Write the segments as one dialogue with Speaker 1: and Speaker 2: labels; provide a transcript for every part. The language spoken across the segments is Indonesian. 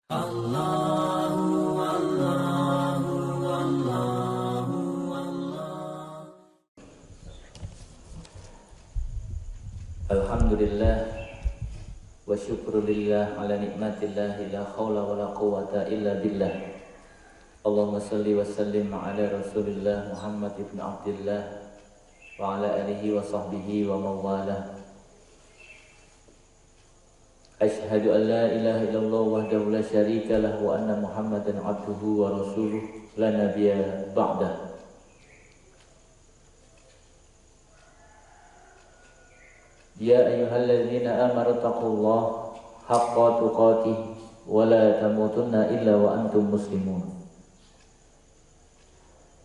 Speaker 1: Alhamdulillah wa syukrulillah ala nikmatillah la khawla wa la quwata illa billah. Allahumma salli wa sallim ala rasulillah Muhammad ibn Abdillah wa ala alihi wa sahbihi wa mawalah. Ashhadu an la ilaha illallah wahdahu la syarika lah wa anna Muhammadan abduhu wa rasuluh la nabiyya ba'dah. Ya ayyuhalladzina amanu taqullaha haqqa tuqatih wa la tamutunna illa wa antum muslimun.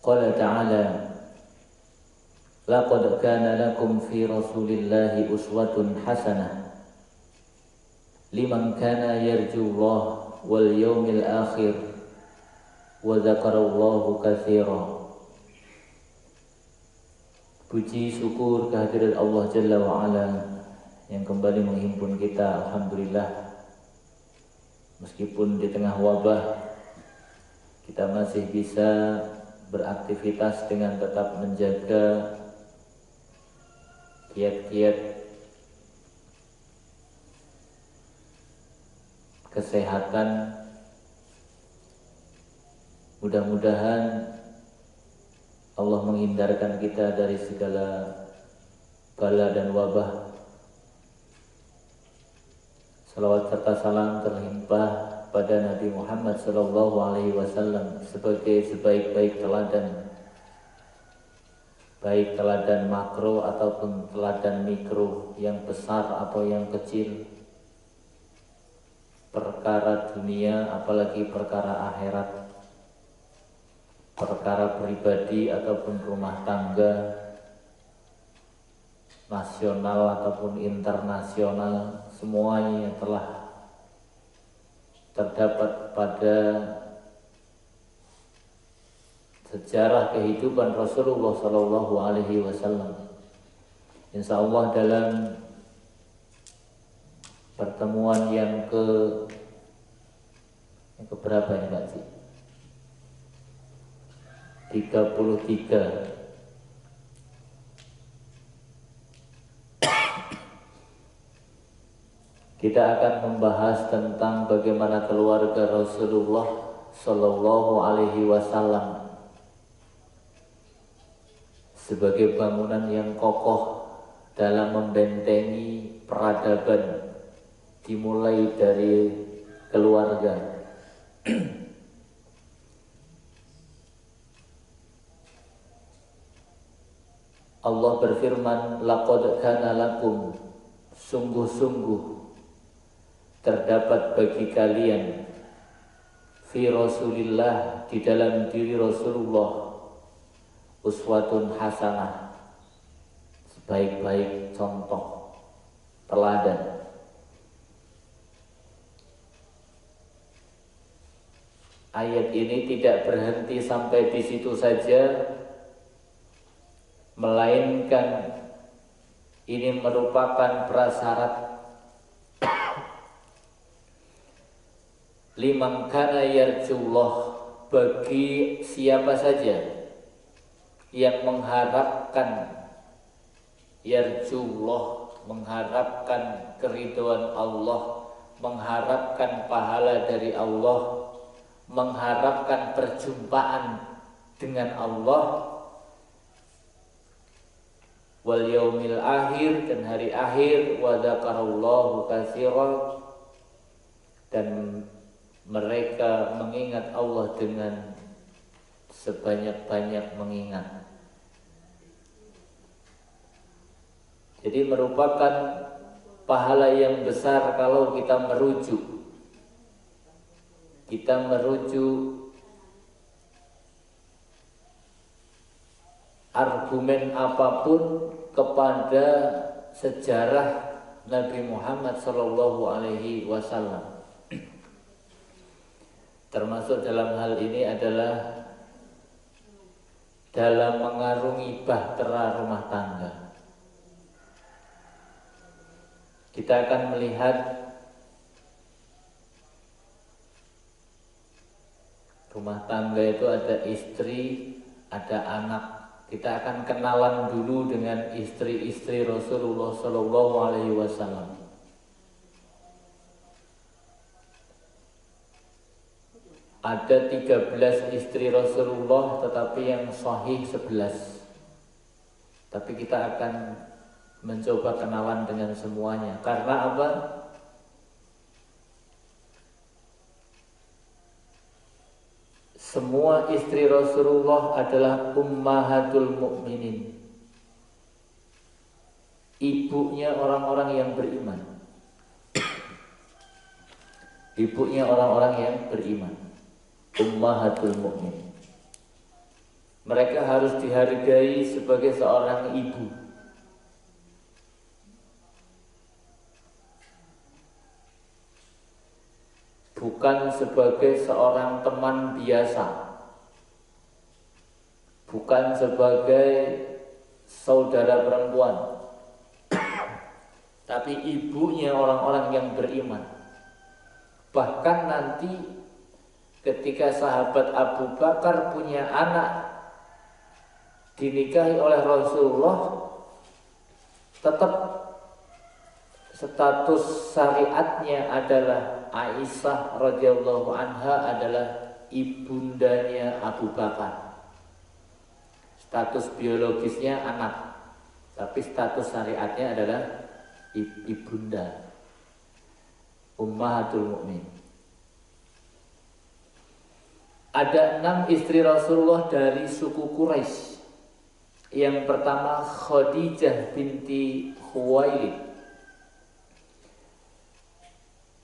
Speaker 1: Qala ta'ala laqad kana lakum fi rasulillahi uswatun hasanah liman kana yarjullaha wal yawmil akhir wa dzakarallaha katsiran. Puji syukur kehadirat Allah Jalla wa'ala yang kembali menghimpun kita, alhamdulillah. Meskipun di tengah wabah kita masih bisa beraktivitas dengan tetap menjaga kiat-kiat kesehatan. Mudah-mudahan Allah menghindarkan kita dari segala bala dan wabah. Salawat serta salam terlimpah pada Nabi Muhammad SAW sebagai sebaik-baik teladan, baik teladan makro ataupun teladan mikro, yang besar atau yang kecil, perkara dunia apalagi perkara akhirat, perkara pribadi ataupun rumah tangga, nasional ataupun internasional, semuanya telah terdapat pada sejarah kehidupan Rasulullah SAW. Insya Allah dalam pertemuan yang keberapa ini Pak Cik? 33 kita akan membahas tentang bagaimana keluarga Rasulullah Sallallahu Alaihi Wasallam sebagai bangunan yang kokoh dalam membentengi peradaban, dimulai dari keluarga. Allah berfirman, laqad kana lakum, sungguh-sungguh terdapat bagi kalian, fi Rasulillah, di dalam diri Rasulullah, uswatun hasanah, sebaik-baik contoh teladan. Ayat ini tidak berhenti sampai di situ saja, melainkan ini merupakan prasyarat liman kana yarjullah, bagi siapa saja yang mengharapkan yarjullah, mengharapkan keridhaan Allah, mengharapkan pahala dari Allah, mengharapkan perjumpaan dengan Allah, wal yaumil akhir, dan hari akhir, wa dzakarallahu katsiran, dan mereka mengingat Allah dengan sebanyak-banyak mengingat. Jadi merupakan pahala yang besar kalau kita merujuk argumen apapun kepada sejarah Nabi Muhammad Sallallahu Alaihi Wasallam. Termasuk dalam hal ini adalah dalam mengarungi bahtera rumah tangga. Kita akan melihat Rumah tangga itu ada istri, ada anak. Kita akan kenalan dulu dengan istri-istri Rasulullah Shallallahu Alaihi Wasallam. Ada 13 istri Rasulullah, tetapi yang sahih 11. Tapi kita akan mencoba kenalan dengan semuanya. Karena apa? Semua istri Rasulullah adalah ummahatul mukminin, ibunya orang-orang yang beriman. Ibunya orang-orang yang beriman, ummahatul mukmin. Mereka harus dihargai sebagai seorang ibu. Bukan sebagai seorang teman biasa, bukan sebagai saudara perempuan, tapi ibunya orang-orang yang beriman. Bahkan nanti ketika sahabat Abu Bakar punya anak dinikahi oleh Rasulullah, tetap status syariatnya adalah Aisyah radhiyallahu anha adalah ibundanya Abu Bakar. Status biologisnya anak, tapi status syariatnya adalah ibunda, ummahatul mukmin. Ada 6 istri Rasulullah dari suku Quraisy. Yang pertama Khadijah binti Khuwailid.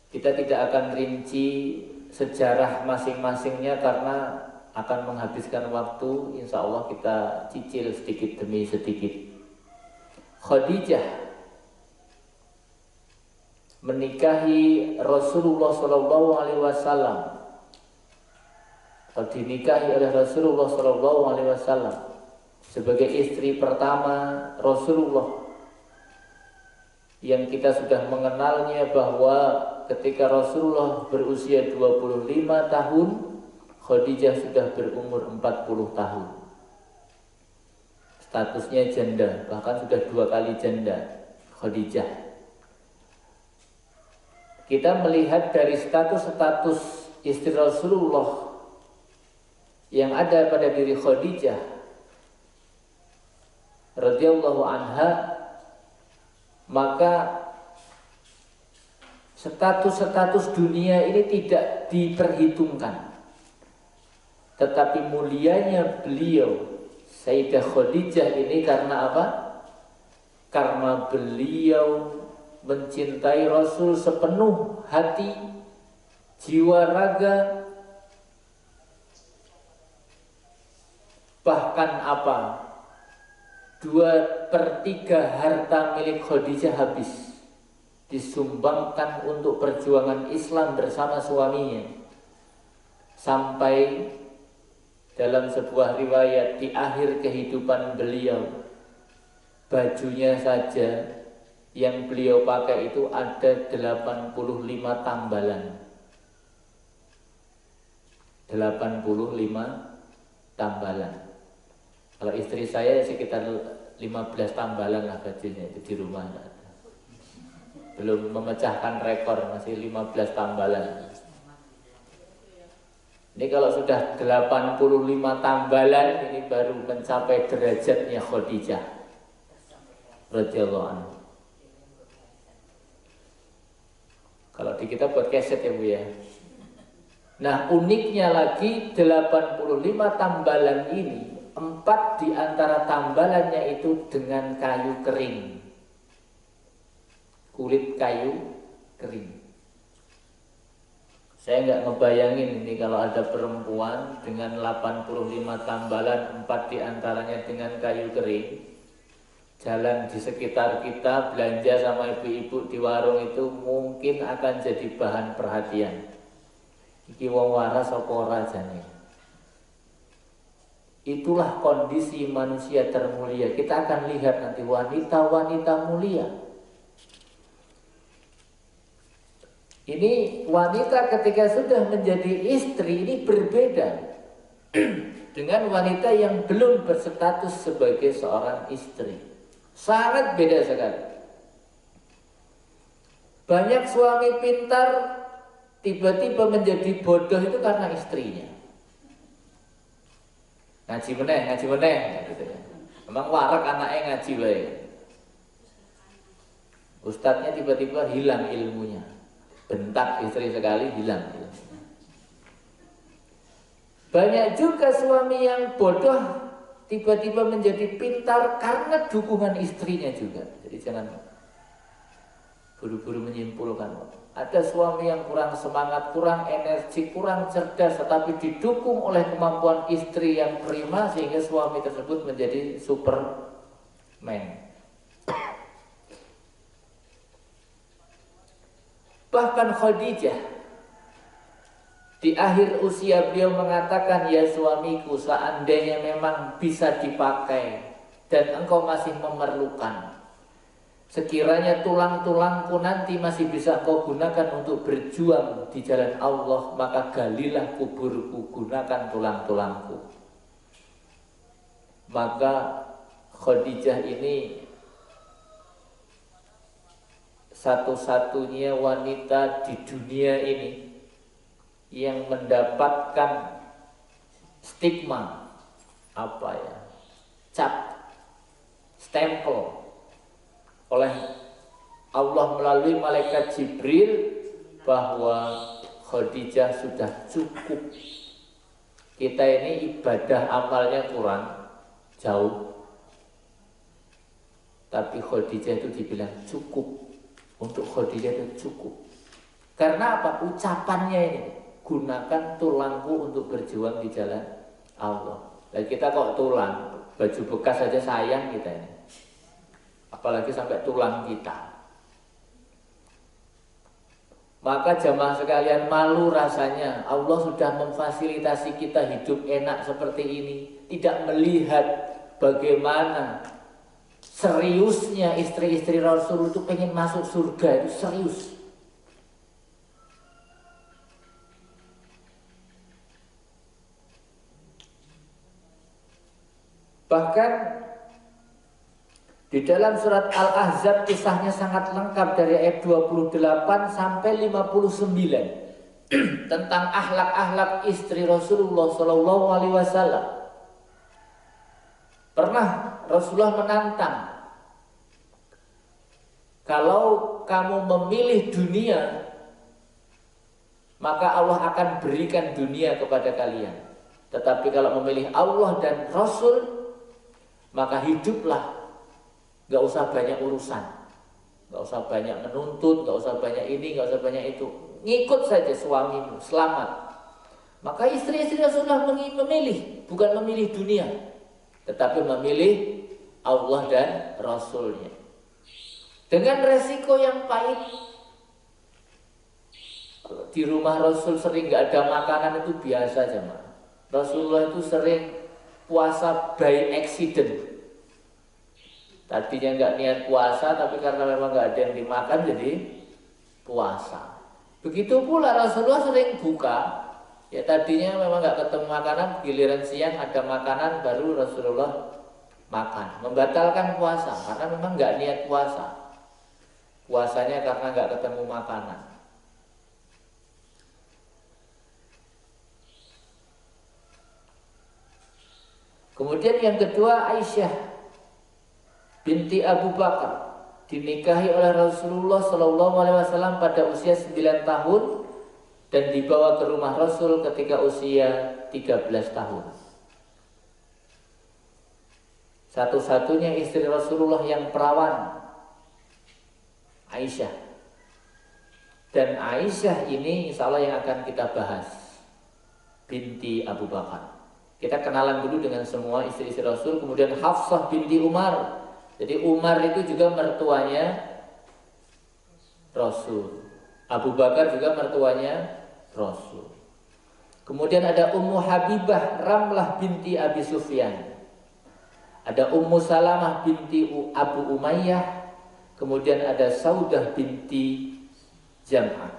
Speaker 1: Kita tidak akan rinci sejarah masing-masingnya karena akan menghabiskan waktu. Insya Allah kita cicil sedikit demi sedikit. Khadijah menikahi Rasulullah Shallallahu Alaihi Wasallam, atau dinikahi oleh Rasulullah Shallallahu Alaihi Wasallam sebagai istri pertama Rasulullah, yang kita sudah mengenalnya bahwa ketika Rasulullah berusia 25 tahun, Khadijah sudah berumur 40 tahun. Statusnya janda, bahkan sudah 2 kali janda Khadijah. Kita melihat dari status-status istri Rasulullah yang ada pada diri Khadijah radhiyallahu anha, maka status-status dunia ini tidak diperhitungkan. Tetapi mulianya beliau Sayyidah Khadijah ini karena apa? Karena beliau mencintai Rasul sepenuh hati, jiwa, raga. Bahkan apa? 2/3 harta milik Khadijah habis disumbangkan untuk perjuangan Islam bersama suaminya. Sampai dalam sebuah riwayat di akhir kehidupan beliau, bajunya saja yang beliau pakai itu ada 85 tambalan. 85 tambalan. Kalau istri saya sekitar 15 tambalan lah bajunya itu di rumah. Belum memecahkan rekor, masih 15 tambalan. Ini kalau sudah 85 tambalan, ini baru mencapai derajatnya Khadijah radhiyallahu anha. Kalau di kita buat keset ya Bu ya. Nah uniknya lagi 85 tambalan ini, 4 di antara tambalannya itu dengan kayu kering. Kulit kayu kering. Saya nggak ngebayangin ini kalau ada perempuan dengan 85 tambalan, 4 di antaranya dengan kayu kering. Jalan di sekitar kita, belanja sama ibu-ibu di warung itu mungkin akan jadi bahan perhatian. Iki wong waras apa ora jane. Itulah kondisi manusia termulia. Kita akan lihat nanti wanita-wanita mulia Ini wanita ketika sudah menjadi istri ini berbeda dengan wanita yang belum berstatus sebagai seorang istri. Sangat beda sekali. Banyak suami pintar tiba-tiba menjadi bodoh itu karena istrinya. Ngaji meneh gitu ya. Memang warak anaknya ngaji wae. Ustadznya tiba-tiba hilang ilmunya. Bentak istri sekali hilang ilmunya. Banyak juga suami yang bodoh tiba-tiba menjadi pintar karena dukungan istrinya juga. Jadi jangan buru-buru menyimpulkan. Ada suami yang kurang semangat, kurang energi, kurang cerdas, tetapi didukung oleh kemampuan istri yang prima sehingga suami tersebut menjadi superman. Bahkan Khadijah di akhir usia beliau mengatakan, ya suamiku, seandainya memang bisa dipakai dan engkau masih memerlukan, sekiranya tulang-tulangku nanti masih bisa engkau gunakan untuk berjuang di jalan Allah, maka galilah kuburku, gunakan tulang-tulangku. Maka Khadijah ini satu-satunya wanita di dunia ini yang mendapatkan stigma, cap, stempel oleh Allah melalui malaikat Jibril bahwa Khadijah sudah cukup. Kita ini ibadah amalnya kurang jauh, tapi Khadijah itu dibilang cukup. Untuk Khadijah itu cukup. Karena apa? Ucapannya ini, gunakan tulangku untuk berjuang di jalan Allah. Dan kita kok tulang, baju bekas saja sayang kita ini, apalagi sampai tulang kita. Maka jamaah sekalian, malu rasanya Allah sudah memfasilitasi kita hidup enak seperti ini, tidak melihat bagaimana seriusnya istri-istri Rasul itu pengen masuk surga, itu serius. Bahkan di dalam surat Al-Ahzab kisahnya sangat lengkap dari ayat 28 sampai 59 tentang akhlak-akhlak istri Rasulullah SAW. Pernah Rasulullah menantang, kalau kamu memilih dunia, maka Allah akan berikan dunia kepada kalian. Tetapi kalau memilih Allah dan Rasul, maka hiduplah, gak usah banyak urusan, gak usah banyak menuntut, gak usah banyak ini, gak usah banyak itu. Ngikut saja suamimu, selamat. Maka istri-istri Rasulullah memilih, bukan memilih dunia, tetapi memilih Allah dan Rasulnya. Dengan resiko yang pahit. Di rumah Rasul sering gak ada makanan itu biasa aja, Mak. Rasulullah itu sering puasa by accident. Tadinya gak niat puasa, tapi karena memang gak ada yang dimakan jadi puasa. Begitu pula Rasulullah sering buka. Ya tadinya memang gak ketemu makanan, giliran siang ada makanan baru Rasulullah makan. Membatalkan puasa karena memang gak niat puasa. Puasanya karena gak ketemu makanan. Kemudian yang kedua, Aisyah binti Abu Bakar dinikahi oleh Rasulullah SAW pada usia 9 tahun dan dibawa ke rumah Rasul ketika usia 13 tahun. Satu-satunya istri Rasulullah yang perawan, Aisyah. Dan Aisyah ini insya Allah yang akan kita bahas, binti Abu Bakar. Kita kenalan dulu dengan semua istri-istri Rasul. Kemudian Hafsah binti Umar. Jadi Umar itu juga mertuanya Rasul. Abu Bakar juga mertuanya Rasul. Kemudian ada Ummu Habibah Ramlah binti Abi Sufyan. Ada Ummu Salamah binti Abu Umayyah. Kemudian ada Saudah binti Jam'ah.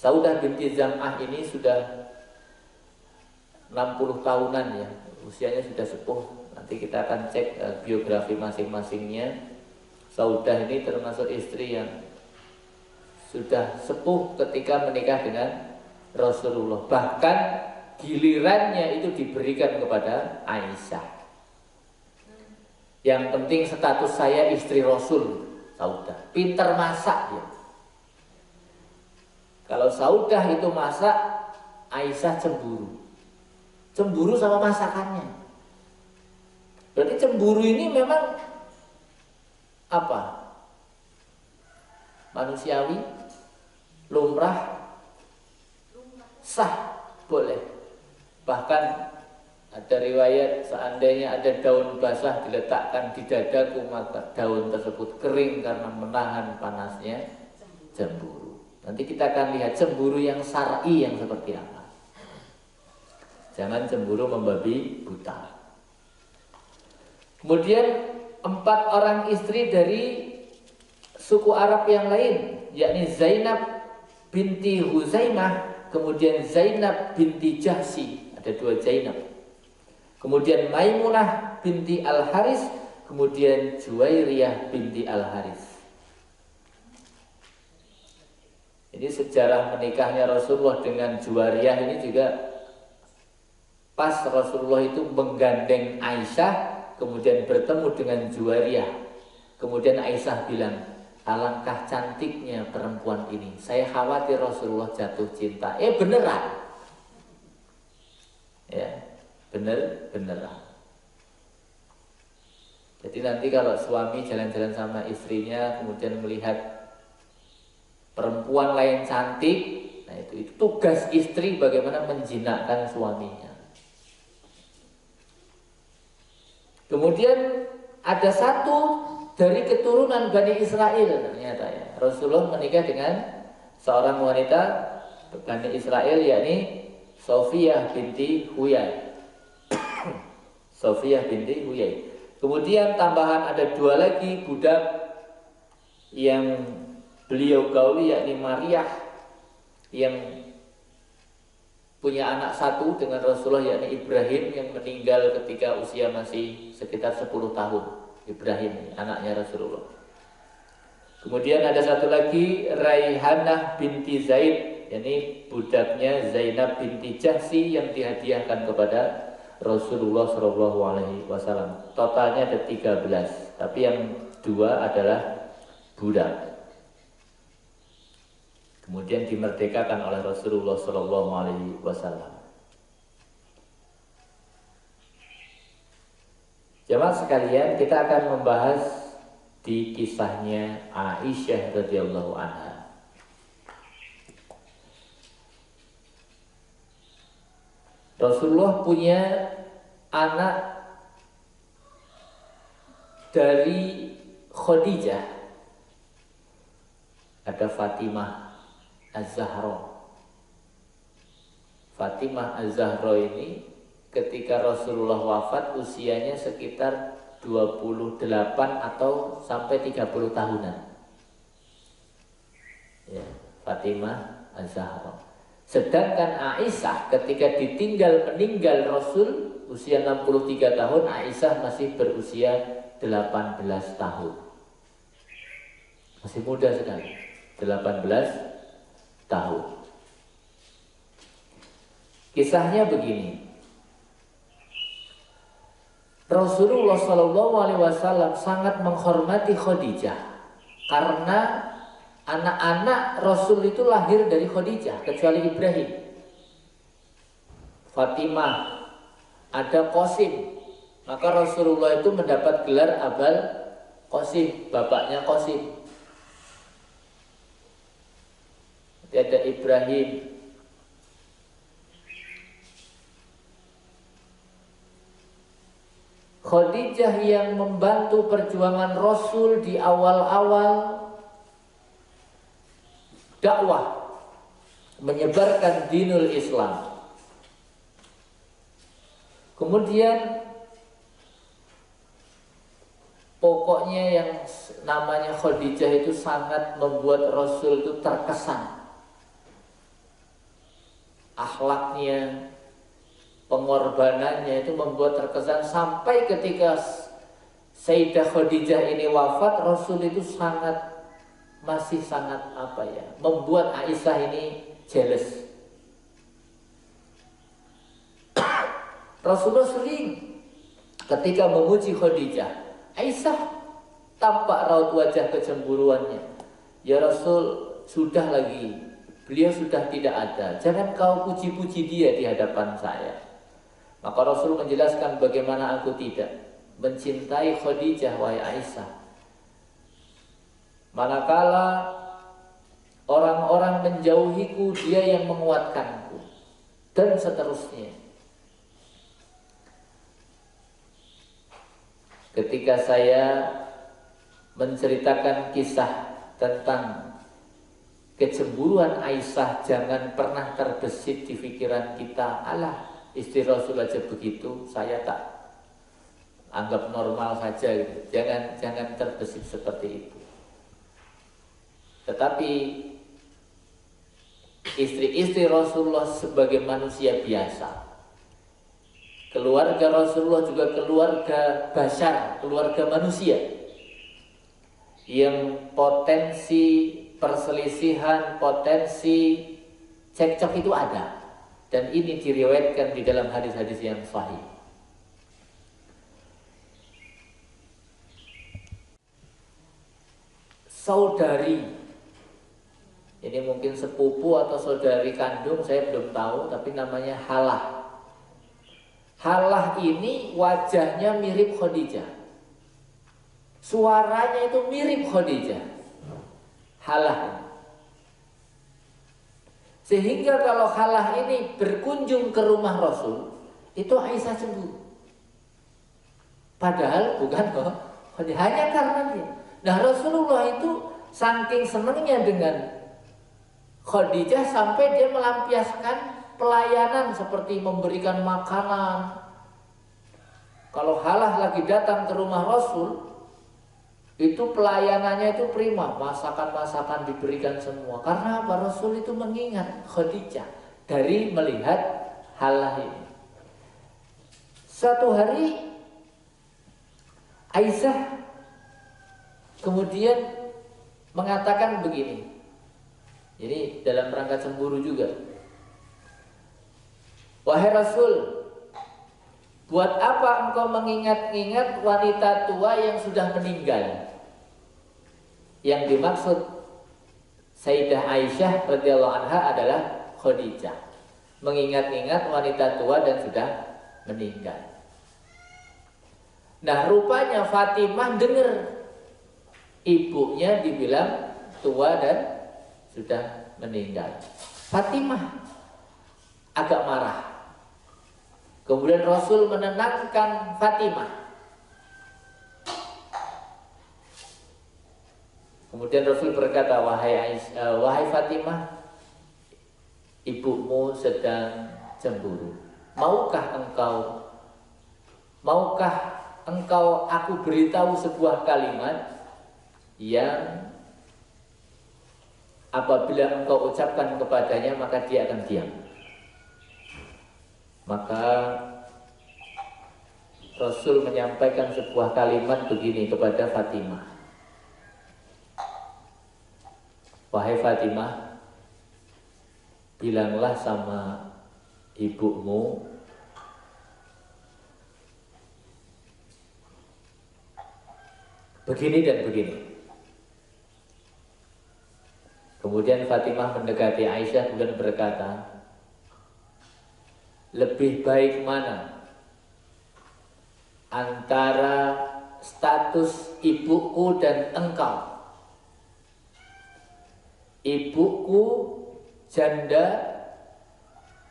Speaker 1: Saudah binti Zam'ah ini sudah 60 tahunan ya, usianya sudah sepuh. Nanti kita akan cek biografi masing-masingnya. Saudah ini termasuk istri yang sudah sepuh ketika menikah dengan Rasulullah. Bahkan gilirannya itu diberikan kepada Aisyah. Yang penting status saya istri Rasul. Saudah pinter masak ya. Kalau Saudah itu masak, Aisyah cemburu. Cemburu sama masakannya. Berarti cemburu ini memang apa? Manusiawi, lumrah, sah, boleh. Bahkan ada riwayat seandainya ada daun basah diletakkan di dadaku, maka daun tersebut kering karena menahan panasnya cemburu. Nanti kita akan lihat cemburu yang syar'i yang seperti apa. Jangan cemburu membabi buta. Kemudian 4 orang istri dari suku Arab yang lain, yakni Zainab binti Huzaimah, kemudian Zainab binti Jahsi, ada 2 Zainab. Kemudian Maimunah binti Al-Haris, kemudian Juwairiyah binti Al-Haris. Jadi sejarah menikahnya Rasulullah dengan Juwairiyah ini juga pas Rasulullah itu menggandeng Aisyah, kemudian bertemu dengan Juwairiyah. Kemudian Aisyah bilang, alangkah cantiknya perempuan ini. Saya khawatir Rasulullah jatuh cinta. Beneran. Ya, beneran. Jadi nanti kalau suami jalan-jalan sama istrinya, kemudian melihat perempuan lain cantik, nah itu tugas istri bagaimana menjinakkan suaminya. Kemudian ada satu dari keturunan Bani Israel ternyata ya. Rasulullah menikah dengan seorang wanita Bani Israel, yakni Sofiyah binti Huyai. Sofiyah binti Huyai. Kemudian tambahan ada 2 lagi budak yang beliau gauli, yakni Maryah, yang punya anak 1 dengan Rasulullah, yakni Ibrahim, yang meninggal ketika usia masih sekitar 10 tahun. Ibrahim, anaknya Rasulullah. Kemudian ada satu lagi Raihanah binti Zaid, yakni budaknya Zainab binti Jahsi yang dihadiahkan kepada Rasulullah SAW. Totalnya ada 13, tapi yang 2 adalah budak. Kemudian dimerdekakan oleh Rasulullah SAW. Jemaah sekalian, kita akan membahas di kisahnya Aisyah radhiyallahu anha. Rasulullah punya anak dari Khadijah. Ada Fatimah Az-Zahra. Fatimah Az-Zahra ini ketika Rasulullah wafat usianya sekitar 28 atau sampai 30 tahunan. Ya, Fatimah Az-Zahra. Sedangkan Aisyah ketika meninggal Rasul usia 63 tahun, Aisyah masih berusia 18 tahun. Masih muda sekali. 18 tahun. Kisahnya begini. Rasulullah SAW sangat menghormati Khadijah karena anak-anak Rasul itu lahir dari Khadijah kecuali Ibrahim. Fatimah, ada Qasim. Maka Rasulullah itu mendapat gelar Abul Qasim, bapaknya Qasim. Ada Ibrahim. Khadijah yang membantu perjuangan Rasul di awal-awal dakwah, menyebarkan dinul Islam. Kemudian pokoknya yang namanya Khadijah itu sangat membuat Rasul itu terkesan. akhlaknya, pengorbanannya itu membuat terkesan sampai ketika Sayyidah Khadijah ini wafat, Rasul itu masih sangat membuat Aisyah ini jealous. Rasulullah sering ketika memuji Khadijah, Aisyah tampak raut wajah kecemburuannya. Ya Rasul, sudah lagi, beliau sudah tidak ada, jangan kau puji-puji dia di hadapan saya. Maka Rasul menjelaskan bagaimana aku tidak mencintai Khadijah, wahai Aisyah. Manakala orang-orang menjauhiku, dia yang menguatkanku, dan seterusnya. Ketika saya menceritakan kisah tentang kecemburuan Aisyah, jangan pernah terbesit di pikiran kita, alah istri Rasul aja begitu, saya tak anggap normal saja gitu. Jangan terbesit seperti itu. Tetapi istri-istri Rasulullah sebagai manusia biasa, keluarga Rasulullah juga keluarga bashar, keluarga manusia yang potensi perselisihan, potensi cekcok itu ada, dan ini diriwayatkan di dalam hadis-hadis yang sahih. Saudari, ini mungkin sepupu atau saudari kandung, saya belum tahu, tapi namanya Halah. Halah ini wajahnya mirip Khadijah, suaranya itu mirip Khadijah. Halah. Sehingga kalau Halah ini berkunjung ke rumah Rasul, itu Aisyah cemburu. Padahal bukan kok, hanya karena dia. Nah, Rasulullah itu saking senangnya dengan Khadijah sampai dia melampiaskan pelayanan seperti memberikan makanan. Kalau Halah lagi datang ke rumah Rasul, itu pelayanannya itu prima, masakan-masakan diberikan semua. Karena apa? Rasul itu mengingat Khadijah dari melihat Halah ini. Suatu hari Aisyah kemudian mengatakan begini. Jadi dalam rangka cemburu juga. Wahai Rasul, buat apa engkau mengingat-ingat wanita tua yang sudah meninggal? Yang dimaksud Sayyidah Aisyah radhiyallahu anha adalah Khadijah. Mengingat-ingat wanita tua dan sudah meninggal. Nah, rupanya Fatimah dengar ibunya dibilang tua dan sudah meninggal. Fatimah agak marah. Kemudian Rasul menenangkan Fatimah. Kemudian Rasul berkata, wahai Fatimah, ibumu sedang cemburu. Maukah engkau aku beritahu sebuah kalimat yang apabila engkau ucapkan kepadanya maka dia akan diam. Maka Rasul menyampaikan sebuah kalimat begini kepada Fatimah. Wahai Fatimah, bilanglah sama ibumu begini dan begini. Kemudian Fatimah mendekati Aisyah kemudian berkata, lebih baik mana antara status ibuku dan engkau? Ibuku janda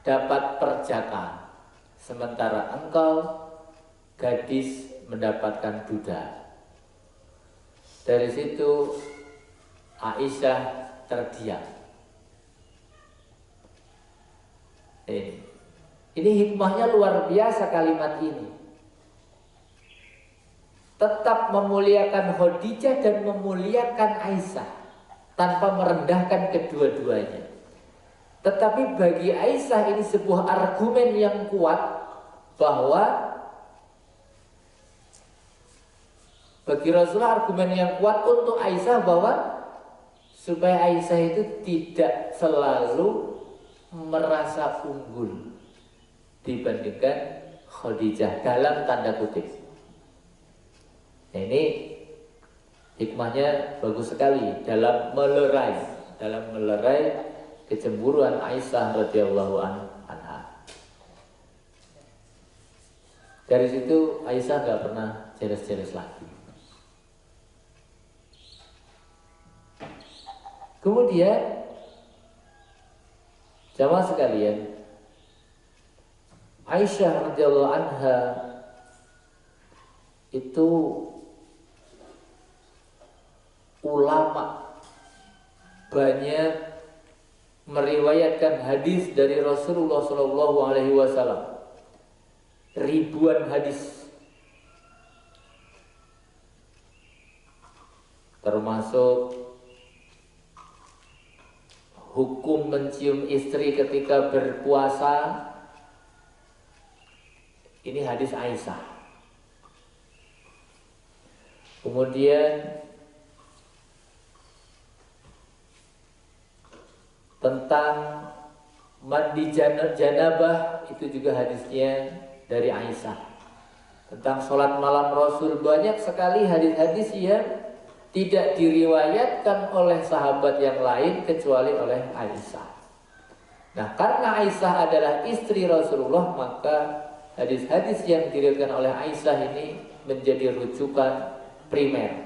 Speaker 1: dapat perjaka, sementara engkau gadis mendapatkan duda. Dari situ Aisyah terdiam. Ini hikmahnya luar biasa kalimat ini. Tetap memuliakan Khadijah dan memuliakan Aisyah tanpa merendahkan kedua-duanya. Tetapi bagi Aisyah ini sebuah argumen yang kuat bahwa bagi Rasulullah argumen yang kuat untuk Aisyah bahwa supaya Aisyah itu tidak selalu merasa unggul dibandingkan Khadijah dalam tanda kutip. Nah, ini hikmahnya bagus sekali dalam melerai kecemburuan Aisyah radhiyallahu anha. Dari situ Aisyah nggak pernah jeles-jeles lagi. Kemudian jamaah sekalian, Aisyah radhiyallahu anha itu ulama banyak meriwayatkan hadis dari Rasulullah Shallallahu Alaihi Wasallam, ribuan hadis, termasuk hukum mencium istri ketika berpuasa. Ini hadis Aisyah. Kemudian tentang mandi janabah, itu juga hadisnya dari Aisyah. Tentang sholat malam Rasul, banyak sekali hadis-hadis yang tidak diriwayatkan oleh sahabat yang lain kecuali oleh Aisyah. Nah, karena Aisyah adalah istri Rasulullah, maka hadis-hadis yang diriwayatkan oleh Aisyah ini menjadi rujukan primer.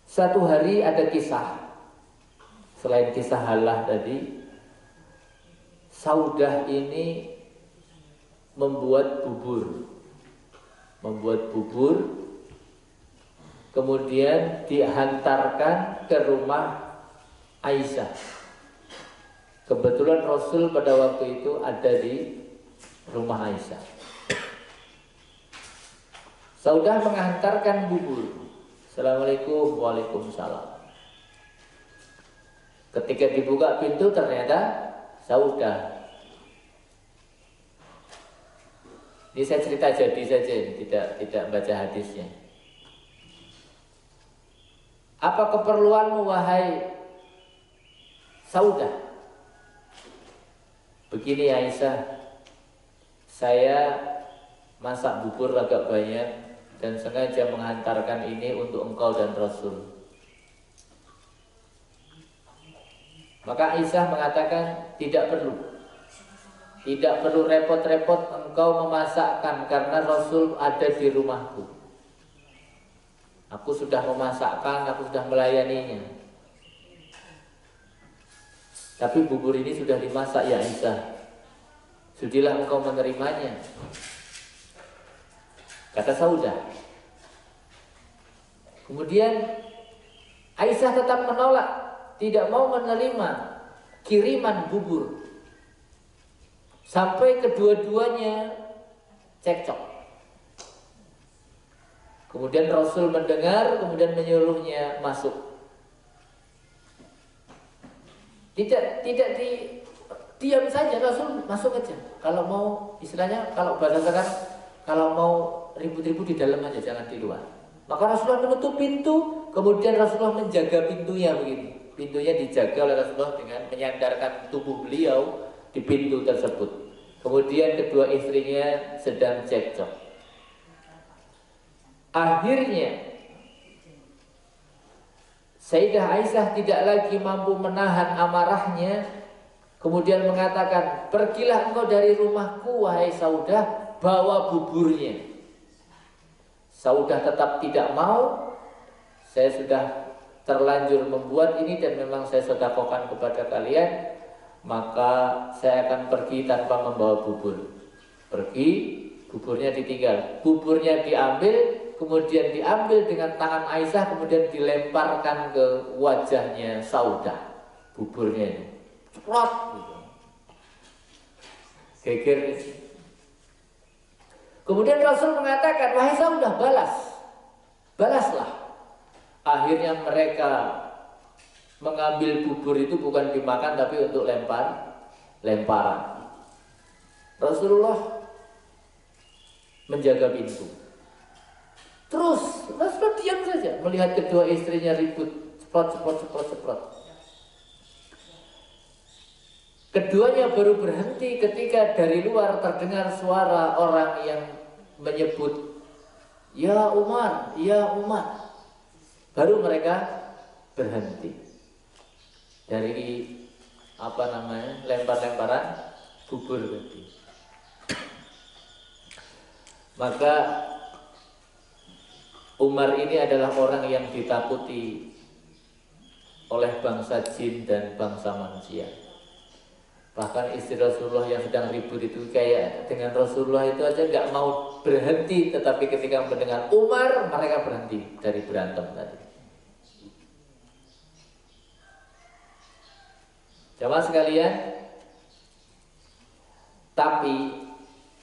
Speaker 1: Satu hari ada kisah, selain kisah halah tadi, Saudah ini membuat bubur, kemudian dihantarkan ke rumah Aisyah. Kebetulan Rasul pada waktu itu ada di rumah Aisyah. Saudah menghantarkan bubur. Assalamualaikum, waalaikumsalam. Ketika dibuka pintu ternyata Saudah. Ini saya cerita jadi saja, tidak baca hadisnya. Apa keperluanmu wahai Saudah? Begini Aisyah, saya masak bubur agak banyak dan sengaja menghantarkan ini untuk engkau dan Rasul. Maka Aisyah mengatakan, tidak perlu repot-repot engkau memasakkan karena Rasul ada di rumahku. Aku sudah memasakkan, aku sudah melayaninya. Tapi bubur ini sudah dimasak ya Aisyah. Sudilah engkau menerimanya, kata Saudah. Kemudian Aisyah tetap menolak, tidak mau menerima kiriman bubur, sampai kedua-duanya cekcok. Kemudian Rasul mendengar, kemudian menyuruhnya masuk. Tidak diam saja, Rasul masuk aja. Kalau mau, istilahnya kalau bahasa sekarang, kalau mau ribut-ribut di dalam aja, jangan di luar. Maka Rasulullah menutup pintu, kemudian Rasulullah menjaga pintunya begini. Pintunya dijaga oleh Rasulullah dengan menyandarkan tubuh beliau di pintu tersebut. Kemudian kedua istrinya sedang cekcok. Akhirnya Sayyidah Aisyah tidak lagi mampu menahan amarahnya, kemudian mengatakan, pergilah engkau dari rumahku wahai Saudah, bawa buburnya. Saudah tetap tidak mau. Saya sudah terlanjur membuat ini dan memang saya sedekahkan kepada kalian, maka saya akan pergi tanpa membawa bubur. Pergi, buburnya ditinggal. Buburnya diambil, kemudian diambil dengan tangan Aisyah, kemudian dilemparkan ke wajahnya Saudah. Buburnya ini ceplok gitu. Geger. Kemudian Rasul mengatakan, wahai Saudah, balaslah. Akhirnya mereka mengambil bubur itu bukan dimakan tapi untuk lemparan. Rasulullah menjaga pintu. Terus Rasulullah diam saja melihat kedua istrinya ribut, ceprot. Keduanya baru berhenti ketika dari luar terdengar suara orang yang menyebut, "Ya Umar, ya Umar." Baru mereka berhenti dari lempar-lemparan bubur tadi. Maka Umar ini adalah orang yang ditakuti oleh bangsa jin dan bangsa manusia. Bahkan istri Rasulullah yang sedang ribut itu kayak dengan Rasulullah itu aja nggak mau berhenti, tetapi ketika mendengar Umar mereka berhenti dari berantem tadi. Jamaah sekalian, tapi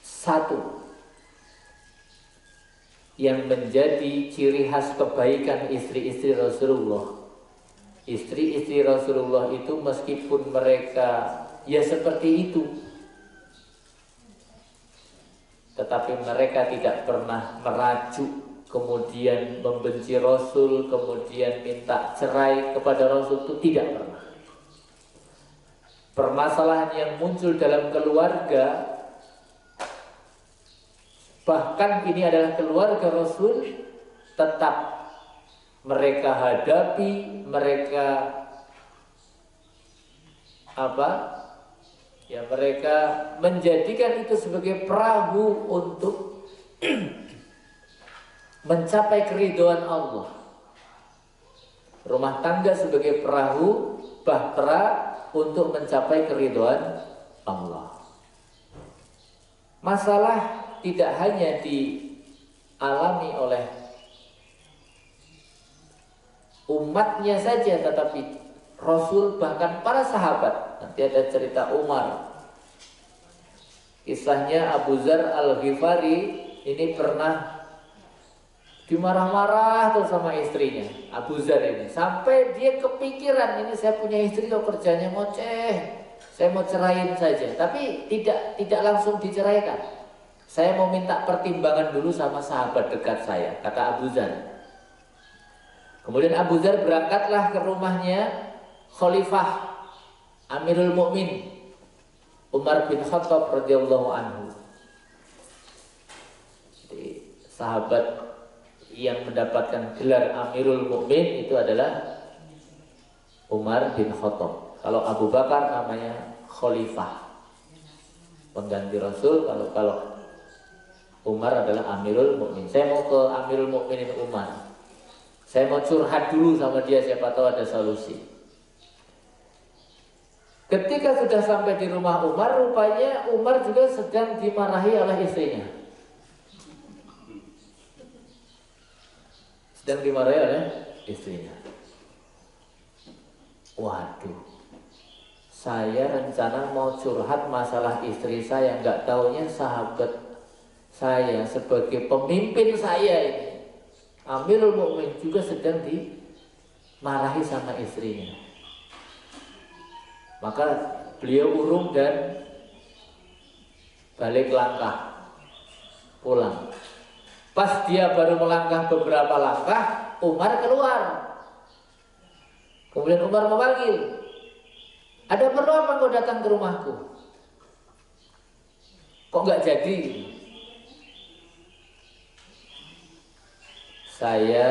Speaker 1: satu yang menjadi ciri khas kebaikan istri-istri Rasulullah. Istri-istri Rasulullah itu meskipun mereka ya seperti itu, tetapi mereka tidak pernah merajuk, kemudian membenci Rasul, kemudian minta cerai kepada Rasul, itu tidak pernah. Permasalahan yang muncul dalam keluarga, bahkan ini adalah keluarga Rasul, tetap mereka hadapi, mereka mereka menjadikan itu sebagai perahu untuk mencapai keridhaan Allah. Rumah tangga sebagai perahu bahtera untuk mencapai keridhaan Allah. Masalah tidak hanya dialami oleh umatnya saja, tetapi Rasul bahkan para sahabat. Nanti ada cerita Umar. Kisahnya Abu Dzar Al-Ghifari ini pernah dimarah-marah terus sama istrinya, Abu Dzar ini, sampai dia kepikiran, ini saya punya istri kok kerjanya ngoceh, saya mau ceraiin saja. Tapi tidak langsung diceraikan. Saya mau minta pertimbangan dulu sama sahabat dekat saya, kata Abu Dzar. Kemudian Abu Dzar berangkatlah ke rumahnya Khalifah Amirul Mukmin Umar bin Khattab radhiyallahu anhu. Jadi sahabat yang mendapatkan gelar Amirul Mukmin itu adalah Umar bin Khattab. Kalau Abu Bakar namanya Khalifah, pengganti Rasul. Kalau Umar adalah Amirul Mukmin. Saya mau ke Amirul Mukminin Umar. Saya mau curhat dulu sama dia, siapa tahu ada solusi. Ketika sudah sampai di rumah Umar, rupanya Umar juga sedang dimarahi oleh istrinya. Sedang dimarahi oleh istrinya. Waduh, saya rencana mau curhat masalah istri saya, nggak taunya sahabat saya sebagai pemimpin saya ini, Amirul Mukmin, juga sedang dimarahi sama istrinya. Maka beliau urung dan balik langkah pulang. Pas dia baru melangkah beberapa langkah, Umar keluar. Kemudian Umar memanggil, "Ada perlu apa kau datang ke rumahku? Kok nggak jadi?" "Saya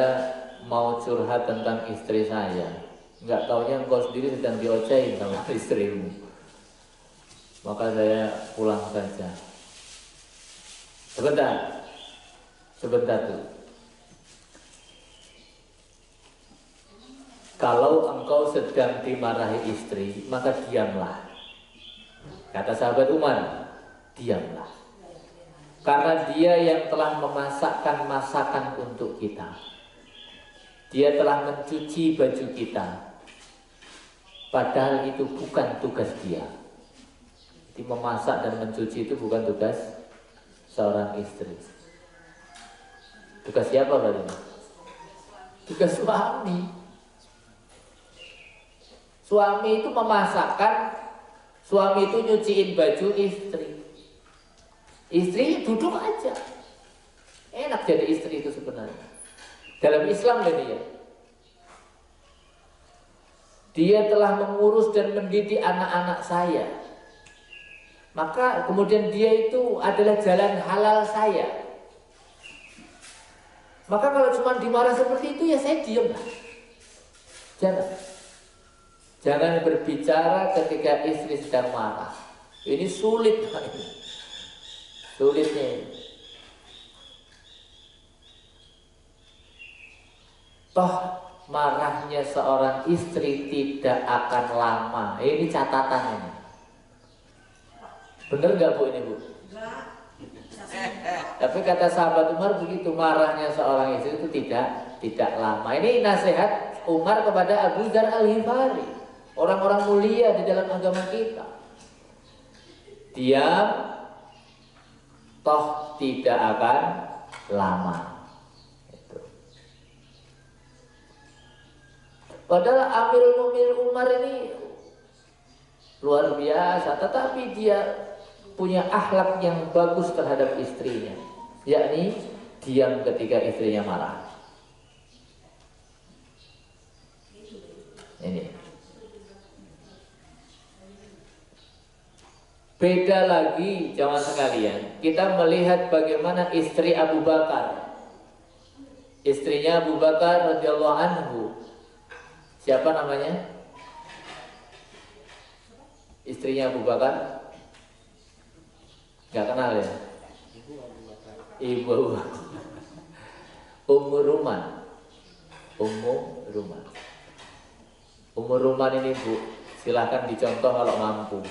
Speaker 1: mau curhat tentang istri saya. Nggak taunya engkau sendiri sedang diocehin sama istrimu. Maka saya pulang saja." Sebentar tuh. "Kalau engkau sedang dimarahi istri, maka diamlah." Kata sahabat Umar, "Diamlah. Karena dia yang telah memasakkan masakan untuk kita. Dia telah mencuci baju kita. Padahal itu bukan tugas dia." Jadi memasak dan mencuci itu bukan tugas seorang istri. Tugas siapa berarti? Tugas suami. Suami itu memasakkan, suami itu nyuciin baju istri. Istri duduk aja. Enak jadi istri itu sebenarnya. Dalam Islam ini ya. Dia telah mengurus dan mendidik anak-anak saya. Maka kemudian dia itu adalah jalan halal saya. Maka kalau cuma dimarah seperti itu ya saya diam lah. Jangan berbicara ketika istri sedang marah. Ini sulit. Sulitnya. Toh marahnya seorang istri tidak akan lama. Ini catatan ini. Bener gak Bu ini Bu? Tapi kata sahabat Umar begitu, marahnya seorang istri itu tidak lama. Ini nasihat Umar kepada Abu Dzar Al-Ghifari, orang-orang mulia di dalam agama kita. Diam, toh tidak akan lama. Itu. Padahal Amirul Mukminin Umar ini luar biasa, tetapi dia punya akhlak yang bagus terhadap istrinya, yakni diam ketika istrinya marah. Ini beda lagi jamaah sekalian. Kita melihat bagaimana istri Abu Bakar, istrinya Abu Bakar radhiyallahu anhu. Siapa namanya? Istrinya Abu Bakar? Gak kenal ya? Ibu Ummu Ruman. Ummu Ruman ini Bu, silahkan dicontoh kalau mampu.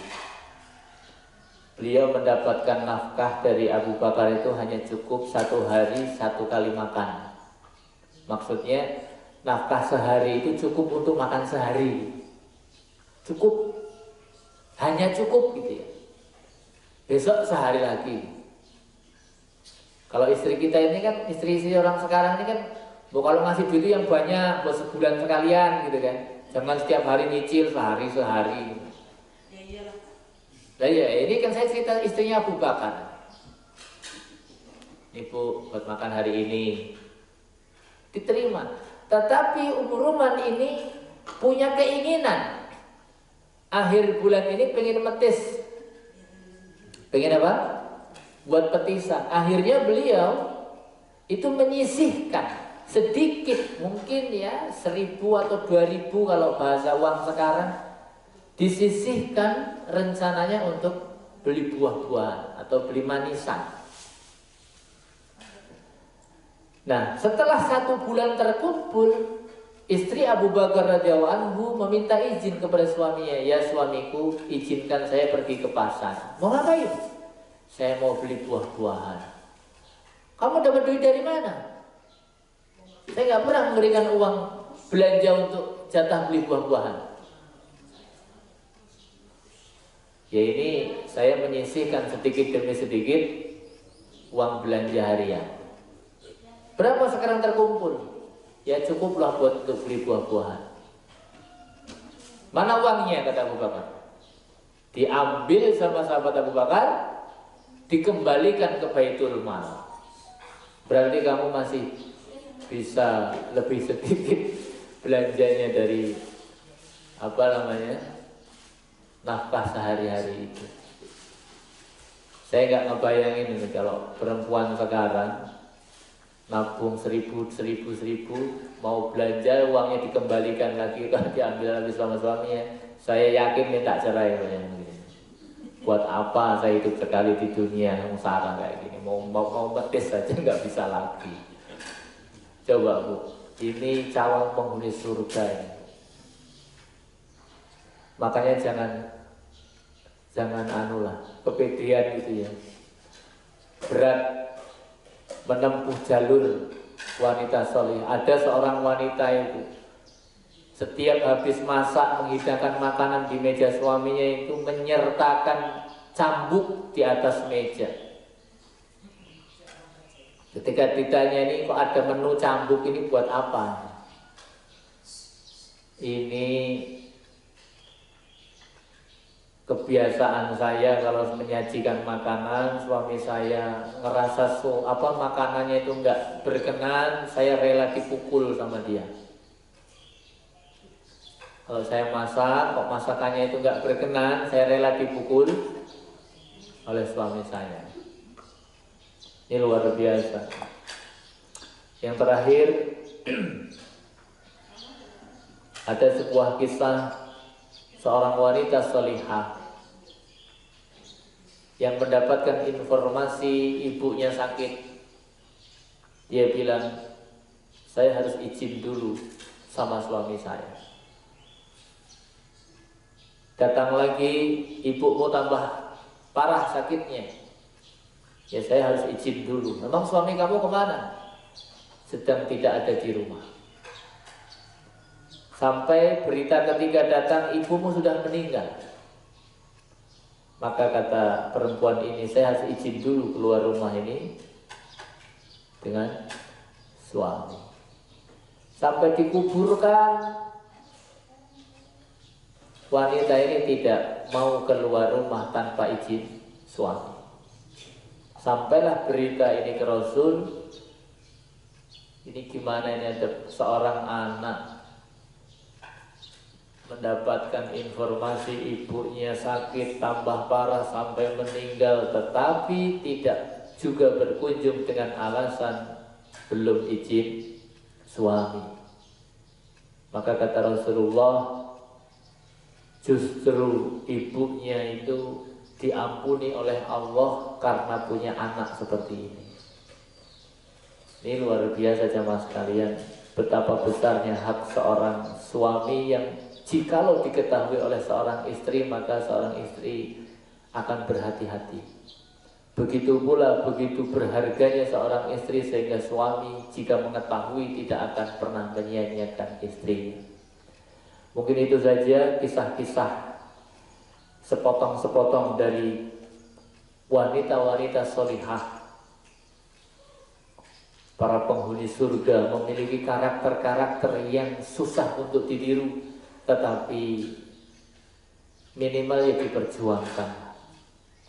Speaker 1: Beliau mendapatkan nafkah dari Abu Bakar itu hanya cukup 1 hari 1 kali makan. Maksudnya nafkah sehari itu cukup untuk makan sehari. Cukup. Hanya cukup gitu ya. Besok sehari lagi. Kalau istri kita ini kan, istri-istri orang sekarang ini kan, kalau ngasih duit yang banyak buat sebulan sekalian gitu kan. Jangan setiap hari nyicil sehari. Nah ya, ini kan saya cerita istrinya Abu Bakar. Ibu buat makan hari ini, diterima. Tetapi Ummu Ruman ini punya keinginan, akhir bulan ini pengen metis. Pengen apa? Buat petisan. Akhirnya beliau itu menyisihkan sedikit, mungkin ya 1.000 atau 2.000 kalau bahasa uang sekarang, disisihkan rencananya untuk beli buah-buahan atau beli manisan. Nah, setelah 1 bulan terkumpul, istri Abu Bakar radhiyallahu anhu meminta izin kepada suaminya, ya suamiku, izinkan saya pergi ke pasar. Mau ngapain? Saya mau beli buah-buahan. Kamu dapat duit dari mana? Saya nggak pernah memberikan uang belanja untuk jatah beli buah-buahan. Ya ini saya menyisihkan sedikit demi sedikit uang belanja harian. Berapa sekarang terkumpul? Ya cukuplah buat untuk beli buah-buahan. Mana uangnya, kata Abu Bakar? Diambil sama sahabat Abu Bakar, dikembalikan ke Baitul Mal. Berarti kamu masih bisa lebih sedikit belanjanya dari apa namanya, nafkah sehari-hari itu. Saya nggak ngebayangin ini kalau perempuan sekarang nabung 1.000 mau belanja, uangnya dikembalikan lagi kalau diambil lagi sama suaminya, saya yakin minta cerai. Buat apa saya hidup sekali di dunia sengsara kayak gini, mau betis saja nggak bisa lagi. Coba Bu, ini calon penghuni surga ini. Makanya jangan anulah kepedean gitu ya, berat menempuh jalur wanita soleh. Ada seorang wanita itu setiap habis masak menghidangkan makanan di meja suaminya itu menyertakan cambuk di atas meja. Ketika ditanya, ini kok ada menu cambuk, ini buat apa? Ini kebiasaan saya kalau menyajikan makanan, suami saya ngerasa makanannya itu nggak berkenan, saya rela dipukul sama dia. Kalau saya masak, kok masakannya itu nggak berkenan, saya rela dipukul oleh suami saya. Ini luar biasa. Yang terakhir, ada sebuah kisah seorang wanita salihah yang mendapatkan informasi ibunya sakit. Dia bilang, saya harus izin dulu sama suami saya. Datang lagi, ibumu tambah parah sakitnya. Ya saya harus izin dulu. Memang suami kamu kemana? Sedang tidak ada di rumah. Sampai berita ketiga datang, ibumu sudah meninggal. Maka kata perempuan ini, saya harus izin dulu keluar rumah ini dengan suami. Sampai dikuburkan, wanita ini tidak mau keluar rumah tanpa izin suami. Sampailah berita ini ke Rasul. Ini gimana ini, ada seorang anak mendapatkan informasi ibunya sakit tambah parah sampai meninggal, tetapi tidak juga berkunjung dengan alasan belum izin suami. Maka kata Rasulullah, justru ibunya itu diampuni oleh Allah karena punya anak seperti ini. Ini luar biasa jamaah sekalian, betapa besarnya hak seorang suami yang jikalau diketahui oleh seorang istri, maka seorang istri akan berhati-hati. Begitu pula begitu berharganya seorang istri sehingga suami jika mengetahui tidak akan pernah menyia-nyiakan istrinya. Mungkin itu saja kisah-kisah sepotong-sepotong dari wanita-wanita solihah. Para penghuni surga memiliki karakter-karakter yang susah untuk ditiru, tetapi minimal ya diperjuangkan.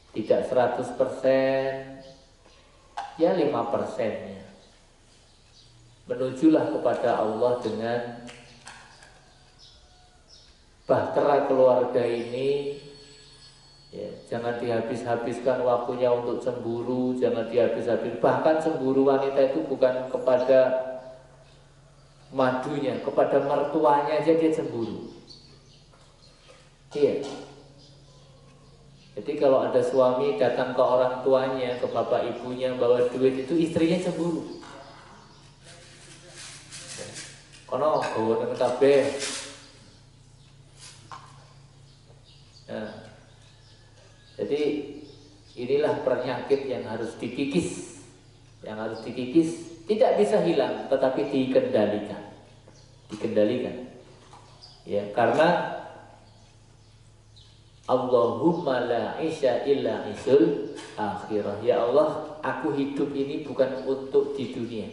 Speaker 1: Tidak 100%, ya 5%-nya. Menujulah kepada Allah dengan bahtera keluarga ini. Ya, jangan dihabis-habiskan waktunya untuk cemburu, jangan dihabis-habis. Bahkan cemburu wanita itu bukan kepada madunya, kepada mertuanya aja dia cemburu. Iya. Jadi kalau ada suami datang ke orang tuanya, ke bapak ibunya bawa duit, itu istrinya cemburu. Kono gawe nang kabeh. Nah, jadi inilah penyakit yang harus dikikis. Yang harus dikikis, tidak bisa hilang, tetapi dikendalikan. Dikendalikan. Ya, karena Allahumma la isya illa isul akhirah. Ya Allah, aku hidup ini bukan untuk di dunia,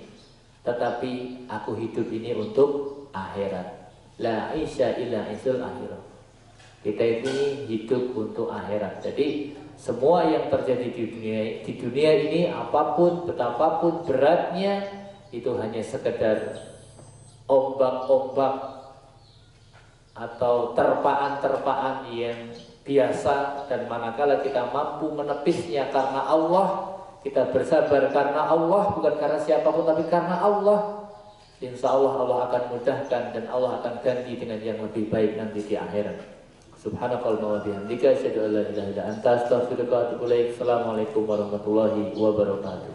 Speaker 1: tetapi aku hidup ini untuk akhirat. La isya illa isul akhirah. Kita ini hidup untuk akhirat. Jadi semua yang terjadi di dunia ini, apapun, betapapun beratnya, itu hanya sekedar ombak-ombak atau terpaan-terpaan yang biasa, dan manakala kita mampu menepisnya karena Allah, kita bersabar karena Allah, bukan karena siapapun tapi karena Allah, insya Allah Allah akan mudahkan dan Allah akan ganti dengan yang lebih baik nanti di akhirat. Subhanakallahumma wa bihamdika asyhadu an la ilaha illa anta astaghfiruka wa atubu ilaik. Assalamualaikum warahmatullahi wabarakatuh.